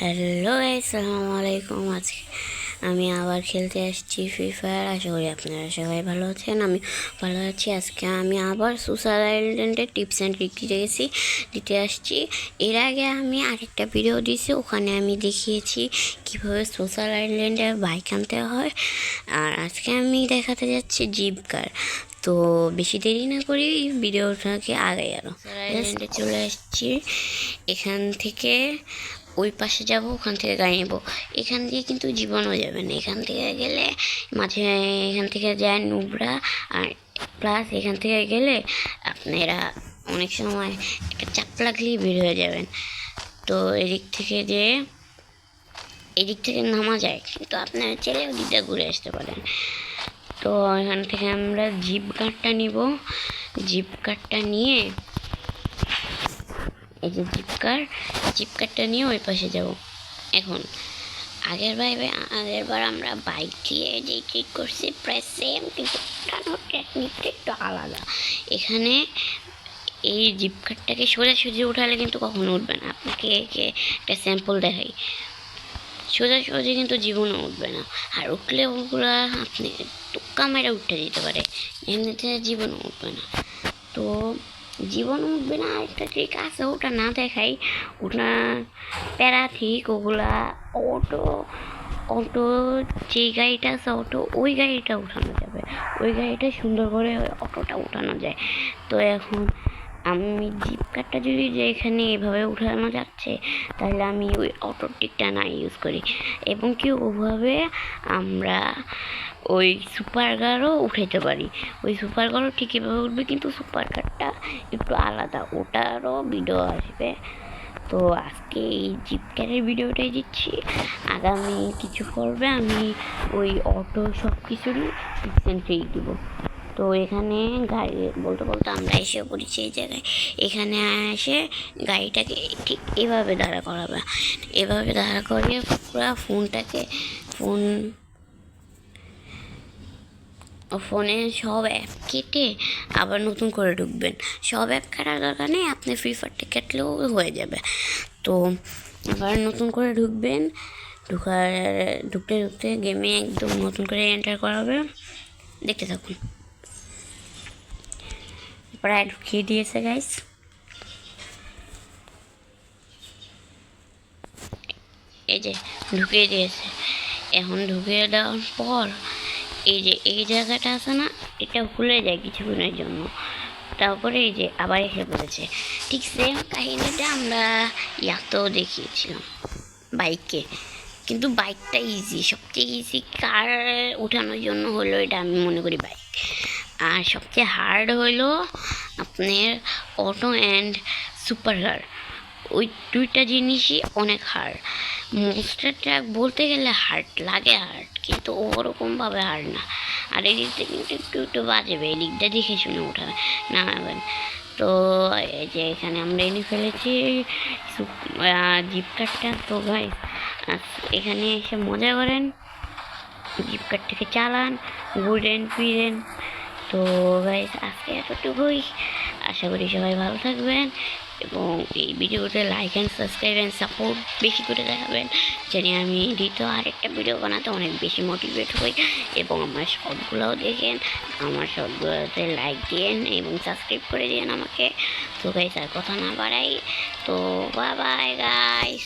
Hello আসসালামু আলাইকুম। আজকে আমি আবার খেলতে আসছি ফ্রি ফায়ার। আশা করি আপনারা সবাই ভালো আছেন, আমি ভালো আছি। আজকে আমি আবার সোশ্যাল আইল্যান্ডের টিপস অ্যান্ড ট্রিক দিতে আসছি। এর আগে আমি আরেকটা ভিডিও দিয়েছি, ওখানে আমি দেখিয়েছি কীভাবে সোশ্যাল আইল্যান্ডে বাইক আনতে হয়। আর আজকে আমি দেখাতে যাচ্ছি জিপ কার। তো বেশি দেরি না করি ভিডিওটাকে আগে আরও আইল্যান্ডে চলে আসছি। এখান থেকে ওই পাশে যাব, ওখান থেকে গাড়ি নেব। এখান দিয়ে কিন্তু জীবনও যাবে না, এখান থেকে গেলে মাঝে এখান থেকে যায় নুবরা। আর প্লাস এখান থেকে গেলে আপনারা অনেক সময় একটা চাপ লাগলেই বের হয়ে যাবেন। তো এদিক থেকে নামা যায়, কিন্তু আপনারা চাইলে ওদিকটা ঘুরে আসতে পারেন। তো এখান থেকে আমরা জিপ কারটা নিব। জিপ কারটা নিয়ে এই যে জিপ কারটা নিয়ে ওই পাশে যাব। এখন আগেরবার আমরা বাইক দিয়ে যে ট্রিক করছি প্রায় সেম, কিন্তু ওঠানোর টেকনিকটা একটু আলাদা। এখানে এই জিপ কারটাকে সোজাসুজি উঠালে কিন্তু কখনো উঠবে না। আপনাকে একটা স্যাম্পল দেখাই, সোজাসুজি কিন্তু জীবনও উঠবে না। আর উঠলে ওগুলো আপনি টুক্কা মেরে উঠে দিতে পারে, এমনিতে জীবনও উঠবে না। তো জীবন উঠবে না, একটা ট্রিক আছে, ওটা না দেখাই, ওটা প্যারা ঠিক। ওগুলা অটো যে গাড়িটা আছে অটো, ওই গাড়িটা উঠানো যাবে, ওই গাড়িটা সুন্দর করে অটোটা উঠানো যায়। তো এখন আমি জিপ কারটা যদি যে এখানে এভাবে উঠানো যাচ্ছে, তাহলে আমি ওই অটোর টিকটা না ইউজ করি। এবং কি ওভাবে আমরা ওই সুপার কারও উঠাইতে পারি। ওই সুপার কারও ঠিক এভাবে উঠবে, কিন্তু সুপার কারটা একটু আলাদা, ওটারও ভিডিও আসবে। তো আজকে এই জিপ কারের ভিডিওটাই দিচ্ছি। আগামী কিছু পর্বে আমি ওই অটো সব কিছুরই টিপস অ্যান্ড ট্রিক দেবো। তো এখানে গাড়ি বলতে বলতে আমরা এসে পড়েছি এই জায়গায়। এখানে এসে গাড়িটাকে ঠিক এভাবে দাঁড়া করাবে, এভাবে দাঁড়া করিয়ে পুরো ফোনে সব অ্যাপ কেটে আবার নতুন করে ঢুকবেন। সব অ্যাপ কাটার দরকার নেই, আপনি ফ্রি ফায়ারটা কাটলেও হয়ে যাবে। তো আবার নতুন করে ঢুকবেন, ঢুকতে গেমে একদম নতুন করে এন্টার করাবে। দেখতে থাকুন। প্রায় ঢুকিয়ে দিয়েছে গাইস। এই যে ঢুকিয়ে দিয়েছে। এখন ঢুকিয়ে দেওয়ার পর এই যে এই জায়গাটা আছে না, এটা ভুলে যায় কিছুক্ষণের জন্য। তারপরে এই যে আবার এসে পড়েছে। ঠিক সেম কাহিনিটা আমরা ইয়াতেও দেখিয়েছিলাম বাইকে, কিন্তু বাইকটা ইজি, সবচেয়ে ইজি কার উঠানোর জন্য হলো এটা আমি মনে করি বাইক। আর সবচেয়ে হার্ড হলো আপনার অটো অ্যান্ড সুপার কার। ওই দুইটা জিনিসই অনেক হার্ড। মনস্টার ট্রাক বলতে গেলে হার্ড লাগে, কিন্তু ওরকমভাবে হার্ড না। আর এই দিকটা কিন্তু একটু বাজবে, এই দিকটা দেখে শুনে উঠাবে নামাবেন। তো এই যে এখানে আমরা এনে ফেলেছি জিপ কারটা। তো ভাই এখানে এসে মজা করেন, জিপ কারটাকে চালান, ঘুরেন ফিরেন। তো গাইস আজকে এতটুকুই। আশা করি সবাই ভালো থাকবেন এবং এই ভিডিওতে like and subscribe and support বেশি করে দেখাবেন, জানি আমি দ্বিতীয় আরেকটা ভিডিও বানাতে অনেক বেশি মোটিভেট হই। এবং আমার শর্টগুলোও দেখেন, আমার শর্টগুলোতে লাইক দিন এবং সাবস্ক্রাইব করে দিন আমাকে। তো গাইস আর কথা না বাড়াই, তো বাই বাই গাইস।